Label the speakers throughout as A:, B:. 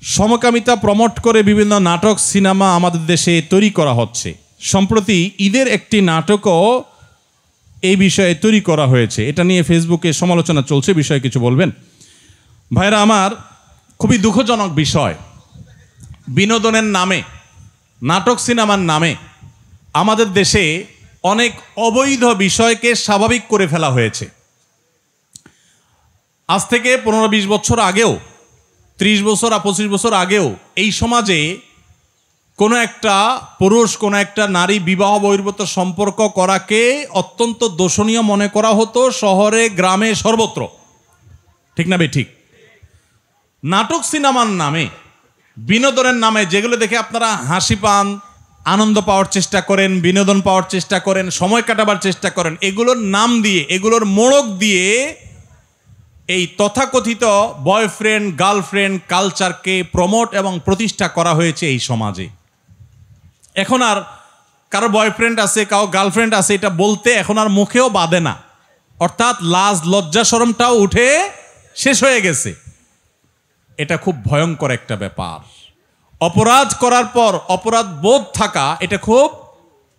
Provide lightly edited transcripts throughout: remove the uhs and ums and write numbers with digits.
A: সমকামিতা প্রমোট করে বিভিন্ন নাটক সিনেমা আমাদের দেশে তৈরি করা হচ্ছে। সম্প্রতি ঈদের একটি নাটকও এই বিষয়ে তৈরি করা হয়েছে। এটা নিয়ে ফেসবুকে সমালোচনা চলছে, বিষয়ে কিছু বলবেন? ভাইরা আমার, খুবই দুঃখজনক বিষয়, বিনোদনের নামে, নাটক সিনেমার নামে আমাদের দেশে অনেক অবৈধ বিষয়কে স্বাভাবিক করে ফেলা হয়েছে। আজ থেকে 15-20 বছর আগেও, 30 বছর আর 25 বছর আগেও এই সমাজে কোনো একটা পুরুষ কোনো একটা নারী বিবাহ বহির্ভূত সম্পর্ক করাকে অত্যন্ত দোষণীয় মনে করা হতো, শহরে গ্রামে সর্বত্র। ঠিক না ঠিক? নাটক সিনেমার নামে, বিনোদনের নামে যেগুলো দেখে আপনারা হাসি পান, আনন্দ পাওয়ার চেষ্টা করেন, বিনোদন পাওয়ার চেষ্টা করেন, সময় কাটাবার চেষ্টা করেন, এগুলোর নাম দিয়ে, এগুলোর মোড়ক দিয়ে এই তথাকথিত বয়ফ্রেন্ড গার্লফ্রেন্ড কালচারকে প্রমোট এবং প্রতিষ্ঠা করা হয়েছে এই সমাজে। এখন আর কারো বয়ফ্রেন্ড আছে, কারো গার্লফ্রেন্ড আছে এটা বলতে এখন আর মুখেও বাধে না, অর্থাৎ লাজ লজ্জা শরমটাও উঠে শেষ হয়ে গেছে। এটা খুব ভয়ঙ্কর একটা ব্যাপার। অপরাধ করার পর অপরাধ বোধ থাকা, এটা খুব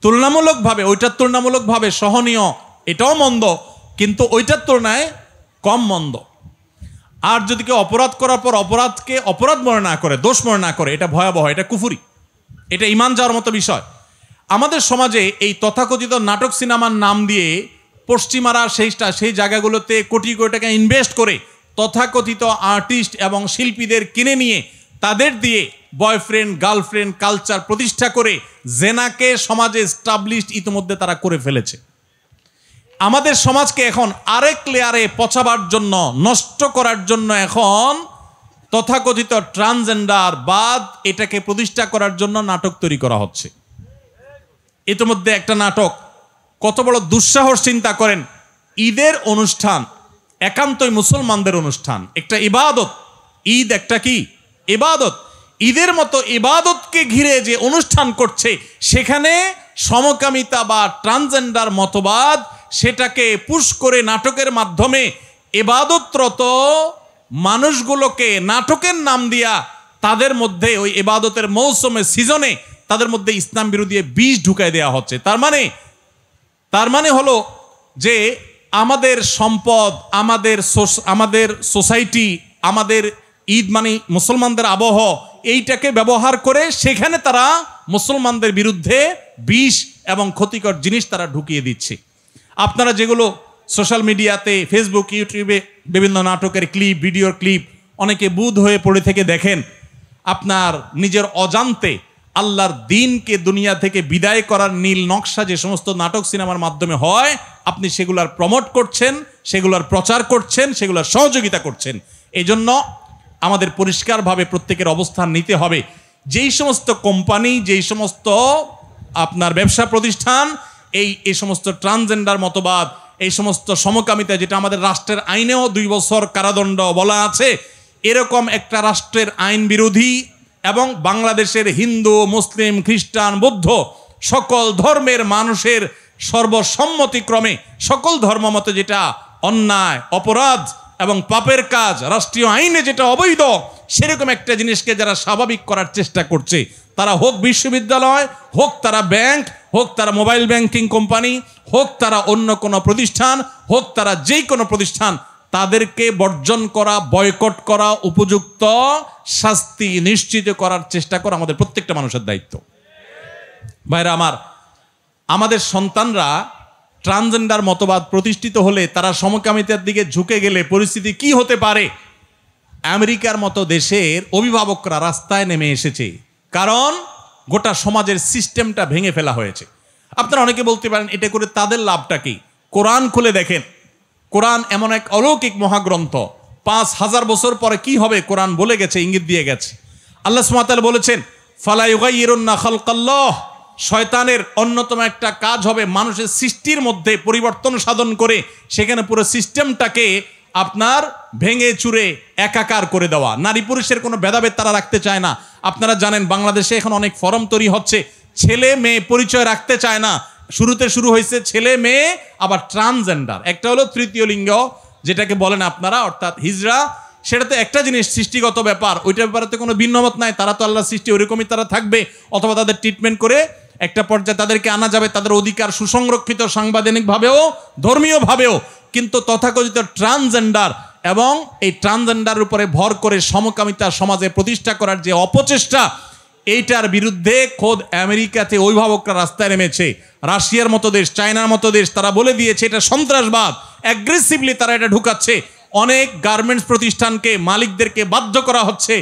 A: তুলনামূলকভাবে, ওইটার তুলনামূলকভাবে সহনীয়, এটাও মন্দ, কিন্তু ওইটার তুলনায় কম মন্দ। আর যদি কেউ অপরাধ করার পর অপরাধকে অপরাধ মনে না করে, দোষ মনে না করে, এটা ভয়াবহ, এটা কুফরি, এটা ঈমান যাওয়ার মতো বিষয়। আমাদের সমাজে এই তথাকথিত নাটক সিনেমার নাম দিয়ে পশ্চিমারা সেই জায়গাগুলোতে কোটি কোটি টাকা ইনভেস্ট করে তথাকথিত আর্টিস্ট এবং শিল্পীদের কিনে নিয়ে তাদের দিয়ে বয়ফ্রেন্ড গার্লফ্রেন্ড কালচার প্রতিষ্ঠা করে জেনাকে সমাজে এস্টাবলিশড ইতিমধ্যে তারা করে ফেলেছে। আমাদের সমাজকে এখন আরেক লেয়ারে পচাবার জন্য, নষ্ট করার জন্য এখন তথাকথিত ট্রান্সজেন্ডার বাদ এটাকে প্রতিষ্ঠা করার জন্য নাটক তৈরি করা হচ্ছে। ইতিমধ্যে একটা নাটক, কত বড় দুঃসাহস চিন্তা করেন, ঈদের অনুষ্ঠান একান্তই মুসলমানদের অনুষ্ঠান, একটা ইবাদত। ঈদ একটা কি ইবাদত, ঈদের মতো ইবাদতকে ঘিরে যে অনুষ্ঠান করছে সেখানে সমকামিতা বা ট্রান্সজেন্ডার মতবাদ সেটাকে পুশ করে নাটকের মাধ্যমে ইবাদতরত মানুষগুলোকে নাটকের নাম দিয়া তাদের মধ্যে ওই ইবাদতের মৌসুমে সিজনে তাদের মধ্যে ইসলাম বিরোধী বীজ ঢুকায় দেওয়া হচ্ছে। তার মানে হলো যে আমাদের সম্পদ, আমাদের সোসাইটি, আমাদের ঈদ মানে মুসলমানদের আবহ, এইটাকে ব্যবহার করে সেখানে তারা মুসলমানদের বিরুদ্ধে বিষ এবং ক্ষতিকর জিনিস তারা ঢুকিয়ে দিচ্ছে। আপনারা যেগুলো সোশ্যাল মিডিয়াতে, ফেসবুক, ইউটিউবে বিভিন্ন নাটকের ক্লিপ, ভিডিওর ক্লিপ অনেকে বুধ হয়ে পড়ে থেকে দেখেন, আপনার নিজের অজান্তে আল্লাহর দ্বীনকে দুনিয়া থেকে বিদায় করার নীল নকশা যে সমস্ত নাটক সিনেমার মাধ্যমে হয়, আপনি সেগুলার প্রমোট করছেন, সেগুলার প্রচার করছেন, সেগুলার সহযোগিতা করছেন। এই জন্য আমাদের পরিষ্কারভাবে প্রত্যেকের অবস্থান নিতে হবে। যেই সমস্ত কোম্পানি, যেই সমস্ত আপনার ব্যবসা প্রতিষ্ঠান এই সমস্ত ট্রান্সজেন্ডার মতবাদ, এই সমস্ত সমকামিতা, যেটা আমাদের রাষ্ট্রের আইনেও 2 বছর কারাদণ্ড বলা আছে, এরকম একটা রাষ্ট্রের আইন বিরোধী এবং বাংলাদেশের হিন্দু, মুসলিম, খ্রিস্টান, বৌদ্ধ সকল ধর্মের মানুষের সর্বসম্মতিক্রমে সকল ধর্মমতে যেটা অন্যায়, অপরাধ এবং পাপের কাজ, রাষ্ট্রীয় আইনে যেটা অবৈধ, সেরকম একটা জিনিসকে যারা স্বাভাবিক করার চেষ্টা করছে, তারা হোক বিশ্ববিদ্যালয়, হোক তারা ব্যাংক, হোক তারা মোবাইল ব্যাংকিং কোম্পানি, হোক তারা অন্য কোনো প্রতিষ্ঠান, হোক তারা যেই কোনো প্রতিষ্ঠান, তাদেরকে বর্জন করা, বয়কট করা, উপযুক্ত শাস্তি নিশ্চিত করার চেষ্টা করা আমাদের প্রত্যেকটা মানুষের দায়িত্ব। ভাইরা আমার, আমাদের সন্তানরা ট্রান্সজেন্ডার মতবাদ প্রতিষ্ঠিত হলে, তারা সমকামিতার দিকে ঝুঁকে গেলে পরিস্থিতি কি হতে পারে? আমেরিকার মতো দেশের অভিভাবকরা রাস্তায় নেমে এসেছে, কারণ গোটা সমাজের সিস্টেমটা ভেঙে ফেলা হয়েছে। আপনারা অনেকে বলতে পারেন এটা করে তাদের লাভটা কি? কোরআন খুলে দেখেন, কোরআন এমন এক অলৌকিক মহাগ্রন্থ, 5000 বছর পরে কি হবে কোরআন বলে গেছে, ইঙ্গিত দিয়ে গেছে। আল্লাহ সুবহানাহু ওয়া তাআলা বলেছেন, ফালা ইউগাইয়িরুন্না খালকাল্লাহ, শয়তানের অন্যতম একটা কাজ হবে মানুষের সৃষ্টির মধ্যে পরিবর্তন সাধন করে সেখানে পুরো সিস্টেমটাকে আপনার ভেঙে চুরে একাকার করে দেওয়া। নারী পুরুষের কোনো ভেদাভেদ তারা রাখতে চায় না। আপনারা জানেন বাংলাদেশে এখন অনেক ফরম তৈরি হচ্ছে, ছেলে মেয়ে পরিচয় রাখতে চায় না। শুরুতে শুরু হয়েছে ছেলে মেয়ে, আবার ট্রান্সজেন্ডার, একটা হলো তৃতীয় লিঙ্গ যেটাকে বলেন আপনারা, অর্থাৎ হিজড়া, সেটা তো একটা জিনিস, সৃষ্টিগত ব্যাপার, ওইটার ব্যাপারে তো কোনো ভিন্নমত নাই। তারা তো আল্লাহ সৃষ্টি, ওইরকমই তারা থাকবে, অথবা তাদের ট্রিটমেন্ট করে একটা পর্যায়ে তাদেরকে আনা যাবে, তাদের অধিকার সুসংরক্ষিত সাংবিধানিকভাবেও ধর্মীয়ভাবেও। কিন্তু তথাকথিত ট্রান্সজেন্ডার এবং এই ট্রান্সজেন্ডারের উপরে ভর করে সমকামিতা সমাজে প্রতিষ্ঠা করার যে অপচেষ্টা, এইটার বিরুদ্ধে খোদ আমেরিকাতে অভিভাবকরা রাস্তায় নেমেছে। রাশিয়ার মতো দেশ, চায়নার মতো দেশ, তারা বলে দিয়েছে এটা সন্ত্রাসবাদ। অ্যাগ্রেসিভলি তারা এটা ঢুকাচ্ছে। অনেক গার্মেন্টস প্রতিষ্ঠানকে, মালিকদেরকে বাধ্য করা হচ্ছে,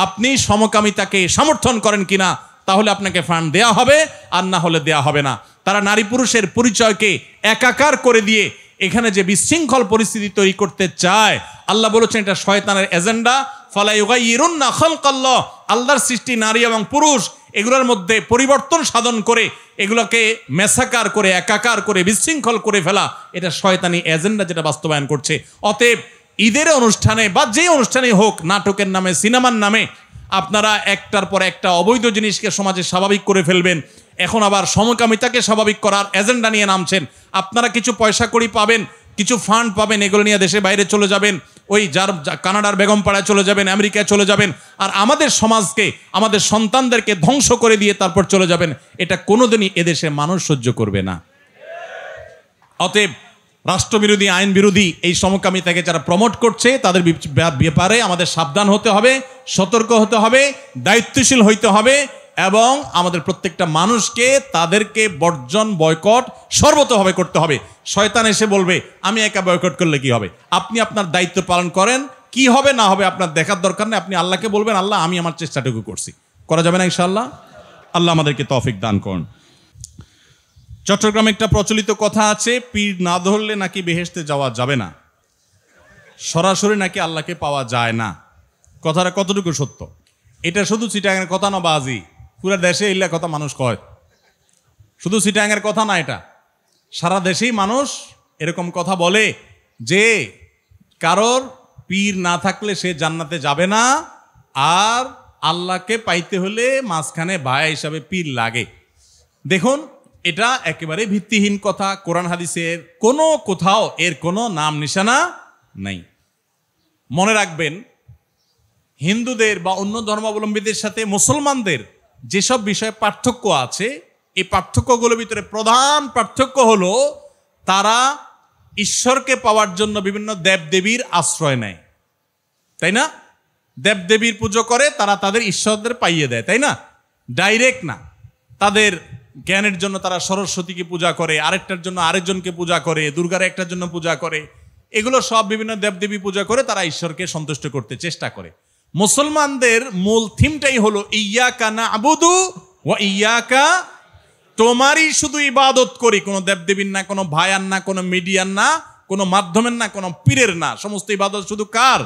A: আপনি সমকামিতাকে সমর্থন করেন কিনা, তাহলে আপনাকে ফান্ড দেয়া হবে, আর না হলে দেয়া হবে না। তারা নারী পুরুষের পরিচয়কে একাকার করে দিয়ে এখানে যে বিশৃঙ্খল পরিস্থিতি তৈরি করতে চায়, আল্লাহ বলেছেন এটা শয়তানের এজেন্ডা। ফালা ইউগাইয়িরুন্না খালকাল্লাহ, আল্লাহর সৃষ্টি নারী এবং পুরুষ, এগুলোর মধ্যে পরিবর্তন সাধন করে এগুলোকে মেসাকার করে, একাকার করে, বিশৃঙ্খল করে ফেলা, এটা শয়তানি এজেন্ডা যেটা বাস্তবায়ন করছে। অতএব ঈদের অনুষ্ঠানে বা যে অনুষ্ঠানেই হোক, নাটকের নামে, সিনেমার নামে আপনারা একটার পর একটা অবৈধ জিনিসকে সমাজে স্বাভাবিক করে ফেলবেন। এখন আবার সমকামিতাকে স্বাভাবিক করার এজেন্ডা নিয়ে নামছেন। আপনারা কিছু পয়সা কড়ি পাবেন, কিছু ফান্ড পাবেন, এগুলো নিয়ে দেশে বাইরে চলে যাবেন, ওই কানাডার বেগমপাড়ায় চলে যাবেন, আমেরিকায় চলে যাবেন, আর আমাদের সমাজকে, আমাদের সন্তানদেরকে ধ্বংস করে দিয়ে তারপর চলে যাবেন। এটা কোনোদিনই এদেশে মানুষ সহ্য করবে না। অতএব রাষ্ট্রবিরোধী, আইন বিরোধী এই সমকামিতাকে যারা প্রমোট করছে, তাদের ব্যাপারে আমাদের সাবধান হতে হবে, সতর্ক হতে হবে, দায়িত্বশীল হইতে হবে, এবং আমাদের প্রত্যেকটা মানুষকে তাদেরকে বর্জন, বয়কট সর্বতভাবে করতে হবে। শয়তান এসে বলবে আমি একা বয়কট করলে কি হবে, আপনি আপনার দায়িত্ব পালন করেন, কি হবে না হবে আপনার দেখার দরকার নেই। আপনি আল্লাহকে বলবেন, আল্লাহ আমি আমার চেষ্টাটুকু করছি। করা যাবে না ইনশাআল্লাহ? আল্লাহ আমাদেরকে তৌফিক দান করুন। চট্টগ্রামে একটা প্রচলিত কথা আছে, পীর না ধরলে নাকি বেহেশতে যাওয়া যাবে না, সরাসরি নাকি আল্লাহকে পাওয়া যায় না। কথাটা কতটুকু সত্য? এটা শুধু চিটাগাঙের কথা না বাজি, পুরো দেশে এগুলা কথা মানুষ কয়। শুধু চিটাগাঙের কথা না, এটা সারা দেশেই মানুষ এরকম কথা বলে যে কারোর পীর না থাকলে সে জান্নাতে যাবে না, আর আল্লাহকে পাইতে হলে মাঝখানে ভায়া হিসাবে পীর লাগে। দেখুন, এটা একেবারে ভিত্তিহীন কথা। কোরআন হাদিসের কোনো কোথাও এর কোনো নাম নিশানা নাই। মনে রাখবেন, হিন্দুদের বা অন্য ধর্মাবলম্বীদের সাথে মুসলমানদের যেসব বিষয়ে পার্থক্য আছে, এই পার্থক্যগুলোর ভিতরে প্রধান পার্থক্য হলো তারা ঈশ্বরকে পাওয়ার জন্য বিভিন্ন দেবদেবীর আশ্রয় নেয়, তাই না? দেবদেবীর পুজো করে, তারা তাদের ঈশ্বরদের পাইয়ে দেয়, তাই না? ডাইরেক্ট না। তাদের জ্ঞানের জন্য তারা সরস্বতীকে পূজা করে, আরেকটার জন্য আরেকজনকে পূজা করে, দুর্গার একটার জন্য পূজা করে, এগুলো সব বিভিন্ন দেবদেবী পূজা করে তারা ঈশ্বরকে সন্তুষ্ট করতে চেষ্টা করে। মুসলমানদের মূল থিমটাই হলো ইয়াকা না'বুদু ওয়া ইয়াকা, তোমারই শুধু ইবাদত করি, কোনো দেবদেবীর না, কোনো ভায়ার না, কোনো মিডিয়ার না, কোনো মাধ্যমের না, কোনো পীরের না, সমস্ত ইবাদত শুধু কার?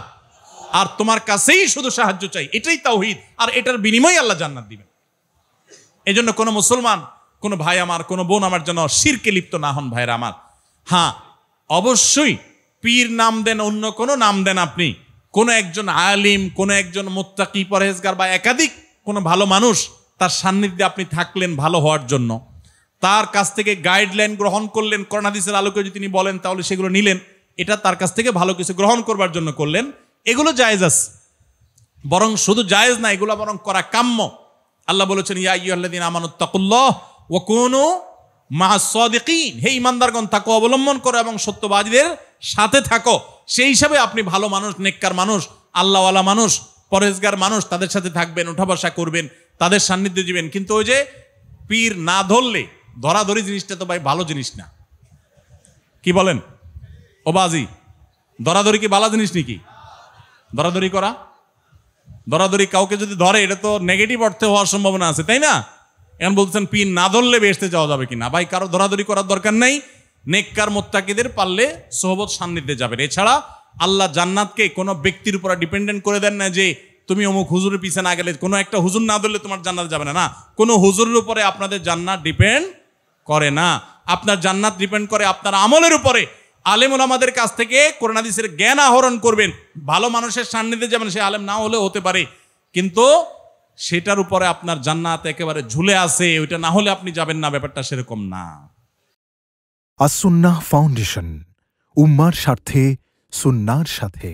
A: আর তোমার কাছেই শুধু সাহায্য চাই, এটাই তাওহীদ। আর এটার বিনিময়ে আল্লাহ জান্নাত দিবেন। এই জন্য কোনো মুসলমান, কোনো ভাই আমার, কোনো বোন আমার যেন শিরকে লিপ্ত না হন, ভাইরা আমার। হ্যাঁ, অবশ্যই পীর নাম দেন, অন্য কোনো নাম দেন আপনি, কোনো একজন আলিম, কোনো একজন মুত্তাকি, পরহেজগার বা একাধিক কোনো ভালো মানুষ, তার সান্নিধ্যে আপনি থাকলেন ভালো হওয়ার জন্য, তার কাছ থেকে গাইডলাইন গ্রহণ করলেন, কোরআন হাদিসের আলোকে যদি তিনি বলেন তাহলে সেগুলো নিলেন, এটা তার কাছ থেকে ভালো কিছু গ্রহণ করবার জন্য করলেন, এগুলো জায়েজ আছে। বরং শুধু জায়েজ না, এগুলো বরং করা কাম্য। আল্লাহ বলেছেন, ইয়া আইয়ুহাল্লাযীনা আমানুত্তাকুল্লাহ ওয়া কুনু মা'আস সাদিকিন, হে ঈমানদারগণ তাকওয়া অবলম্বন করো এবং সত্যবাদীদের সাথে থাকো। সেই হিসাবে আপনি ভালো মানুষ, নেককার মানুষ, আল্লাহওয়ালা মানুষ, পরহেজগার মানুষ, তাদের সাথে থাকবেন, উঠা বসা করবেন, তাদের সান্নিধ্য দিবেন। কিন্তু ওই যে পীর না ধরলে, ধরাধরি জিনিসটা তো ভাই ভালো জিনিস না। কি বলেন ও বাজি? ধরাধরি কি ভালো জিনিস নাকি? ধরাধরি করা, ধরাধরি কাউকে যদি ধরে, এটা তো নেগেটিভ অর্থে হওয়ার সম্ভাবনা আছে, তাই না? এখন বলছেন পীর না ধরলে বেহেশতে যাওয়া যাবে কিনা। ভাই, কারো ধরাধরি করার দরকার নেই। নেককার মুত্তাকিদের পারলে সোহবত সান্নিধ্যে যাবেন। এছাড়া আল্লাহ জান্নাতকে কোনো ব্যক্তির উপর ডিপেন্ডেন্ট করে দেন না যে তুমি অমুক হুজুরের পিছে না গেলে, কোনো একটা হুজুর না ধরলে তোমার জান্নাত যাবে না। না, কোনো হুজুরের উপরে আপনাদের জান্নাত ডিপেন্ড করে না। আপনার জান্নাত ডিপেন্ড করে আপনার আমলের উপরে। আলেম ওলামাদের কাছ থেকে কোরআন হাদিসের জ্ঞান আহরণ করবেন, ভালো মানুষের সান্নিধ্যে যাবেন, সে আলেম না হলেও হতে পারে, কিন্তু সেটার উপরে আপনার জান্নাত একেবারে ঝুলে আছে, ওইটা না হলে আপনি যাবেন না, ব্যাপারটা সেরকম না।
B: আস-সুন্নাহ ফাউন্ডেশন, উম্মার স্বার্থে সুন্নাহর সাথে।